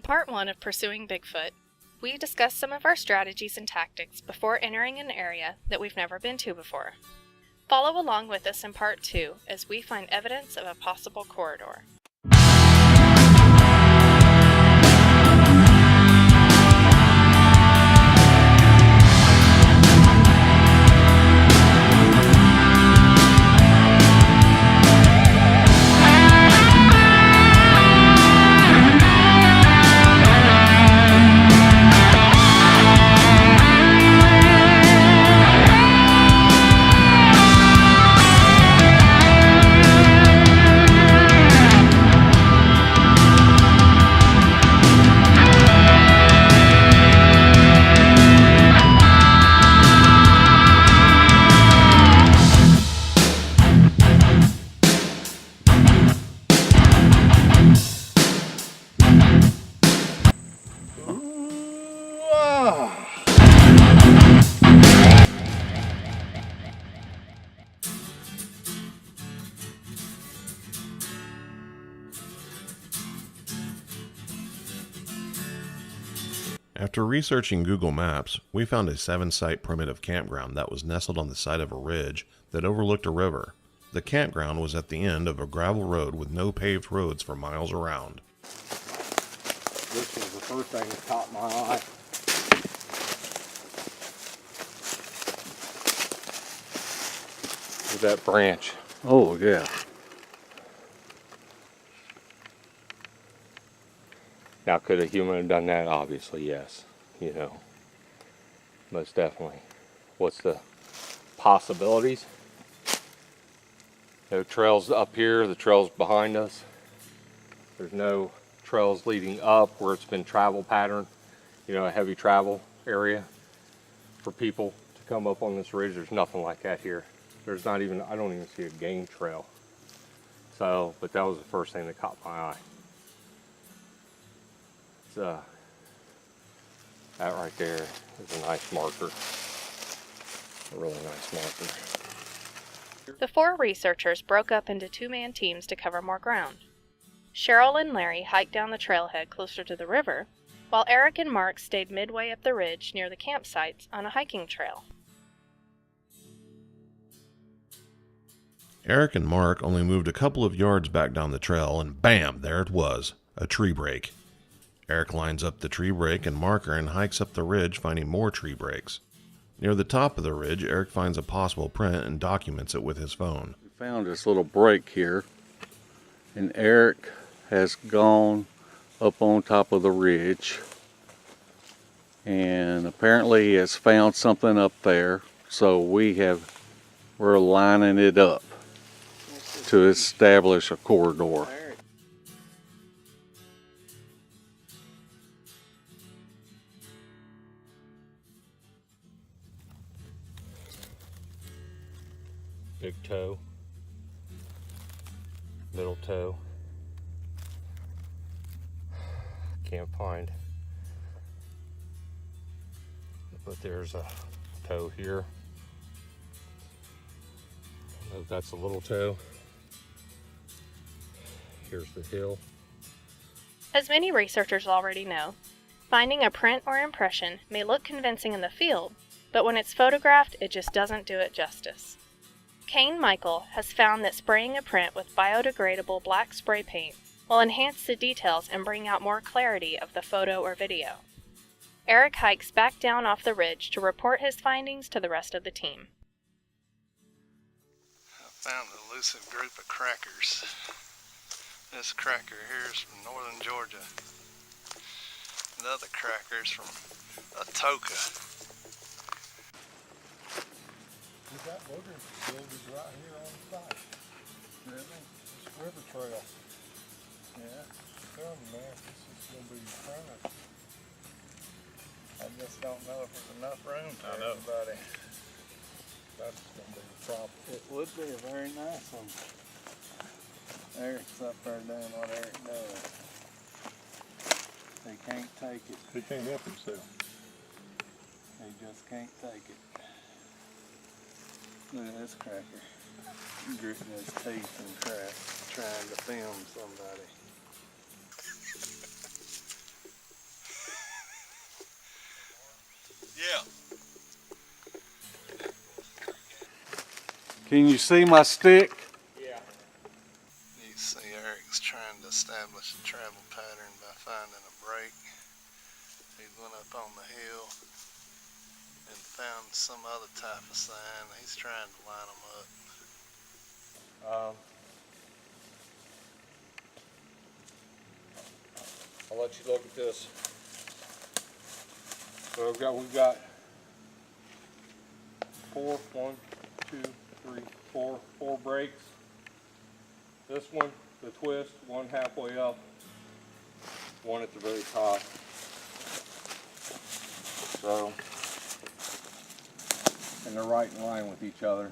part 1 of Pursuing Bigfoot, we discussed some of our strategies and tactics before entering an area that we've never been to before. Follow along with us in part 2 as we find evidence of a possible corridor. After researching Google Maps, we found a 7-site primitive campground that was nestled on the side of a ridge that overlooked a river. The campground was at the end of a gravel road with no paved roads for miles around. This was the first thing that caught my eye. With that branch. Oh, yeah. Now, could a human have done that? Obviously, yes. You know, most definitely. What's the possibilities? No trails up here, the trails behind us. There's no trails leading up where it's been travel pattern, you know, a heavy travel area for people to come up on this ridge. There's nothing like that here. There's not even, I don't even see a game trail. So, but that was the first thing that caught my eye. That right there is a nice marker, a really nice marker. The 4 researchers broke up into 2-man teams to cover more ground. Cheryl and Larry hiked down the trailhead closer to the river, while Eric and Mark stayed midway up the ridge near the campsites on a hiking trail. Eric and Mark only moved a couple of yards back down the trail and bam, there it was, a tree break. Eric lines up the tree break and marker and hikes up the ridge, finding more tree breaks. Near the top of the ridge, Eric finds a possible print and documents it with his phone. We found this little break here, and Eric has gone up on top of the ridge, and apparently he has found something up there, so we're lining it up to establish a corridor. Big toe, middle toe. Can't find, but there's a toe here. That's a little toe. Here's the hill. As many researchers already know, finding a print or impression may look convincing in the field, but when it's photographed, it just doesn't do it justice. Kane Michael has found that spraying a print with biodegradable black spray paint will enhance the details and bring out more clarity of the photo or video. Eric hikes back down off the ridge to report his findings to the rest of the team. I found an elusive group of crackers. This cracker here is from northern Georgia. The other cracker is from Atoka. We got loading facilities right here on the site. Really? It's river trail. Yeah, come man, this is gonna be fun. I just don't know if there's enough room for everybody. That's gonna be the problem. It would be a very nice one. Eric's up there doing what Eric does. He can't take it. He can't help himself. He just can't take it. Look at this cracker. Gritting his teeth and trying to film somebody. Can you see my stick? Yeah. You see Eric's trying to establish a travel pattern by finding a break. He went up on the hill and found some other type of sign. He's trying to line them up. I'll let you look at this. So we've got four breaks. This one, the twist, one halfway up, one at the very top. So, and they're right in line with each other.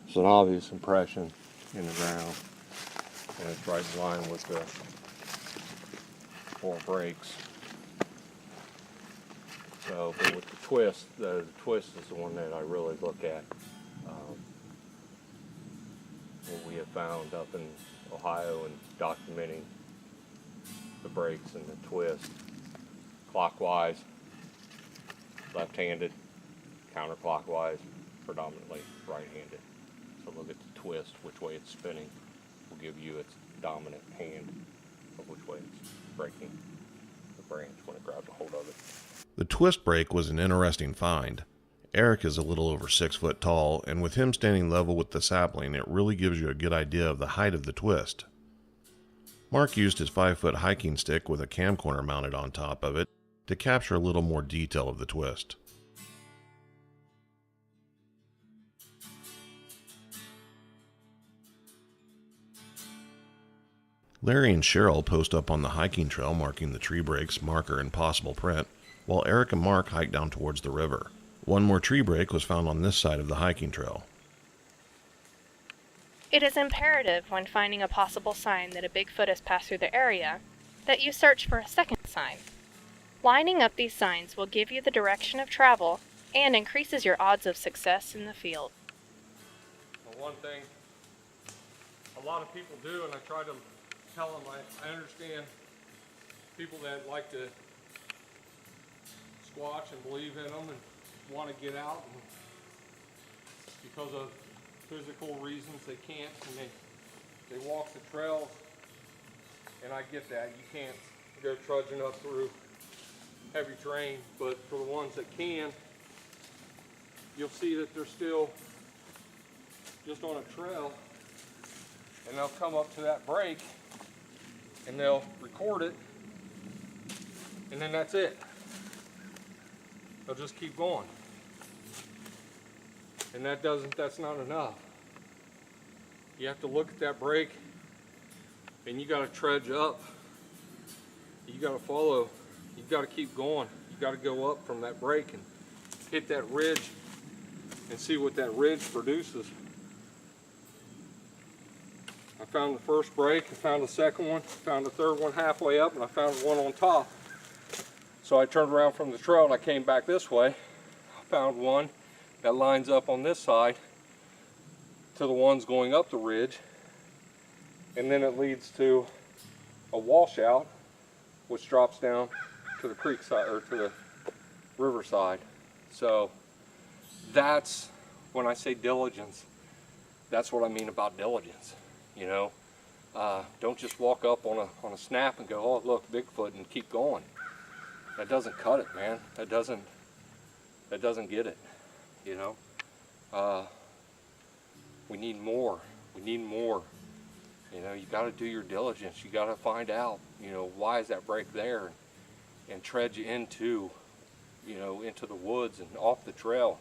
It's an obvious impression in the ground, and it's right in line with the 4 breaks. So, but with the twist is the one that I really look at. What we have found up in Ohio and documenting the breaks and the twist, clockwise, left-handed, counterclockwise, predominantly right-handed. So look at the twist, which way it's spinning will give you its dominant hand of which way it's breaking the branch when it grabs a hold of it. The twist break was an interesting find. Eric is a little over 6 foot tall, and with him standing level with the sapling, it really gives you a good idea of the height of the twist. Mark used his 5-foot hiking stick with a cam corner mounted on top of it to capture a little more detail of the twist. Larry and Cheryl post up on the hiking trail marking the tree breaks, marker, and possible print, while Eric and Mark hike down towards the river. One more tree break was found on this side of the hiking trail. It is imperative when finding a possible sign that a Bigfoot has passed through the area that you search for a second sign. Lining up these signs will give you the direction of travel and increases your odds of success in the field. Well, one thing a lot of people do, and I try to tell them, I understand people that like to squatch and believe in them and want to get out, and because of physical reasons they can't, and they walk the trails, and I get that. You can't go trudging up through heavy terrain, but for the ones that can, you'll see that they're still just on a trail, and they'll come up to that break and they'll record it, and then that's it. They'll just keep going. And that's not enough. You have to look at that break, and you gotta trudge up. You gotta follow. You gotta keep going. You gotta go up from that break and hit that ridge and see what that ridge produces. I found the first break, I found the second one, found the third one halfway up, and I found one on top. So I turned around from the trail and I came back this way. I found one that lines up on this side to the ones going up the ridge, and then it leads to a washout which drops down to the creek side, or to the river side. So that's when I say diligence, that's what I mean about diligence. You know, don't just walk up on a snap and go, oh look, Bigfoot, and keep going. That doesn't cut it, man. That doesn't get it. You know, we need more. We need more. You know, you got to do your diligence. You got to find out, you know, why is that break there, and trudge into, you know, into the woods and off the trail.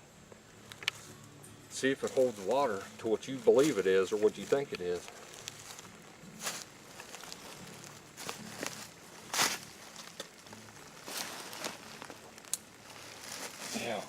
See if it holds water to what you believe it is or what you think it is. Yeah.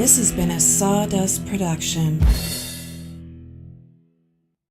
This has been a Sawdust production.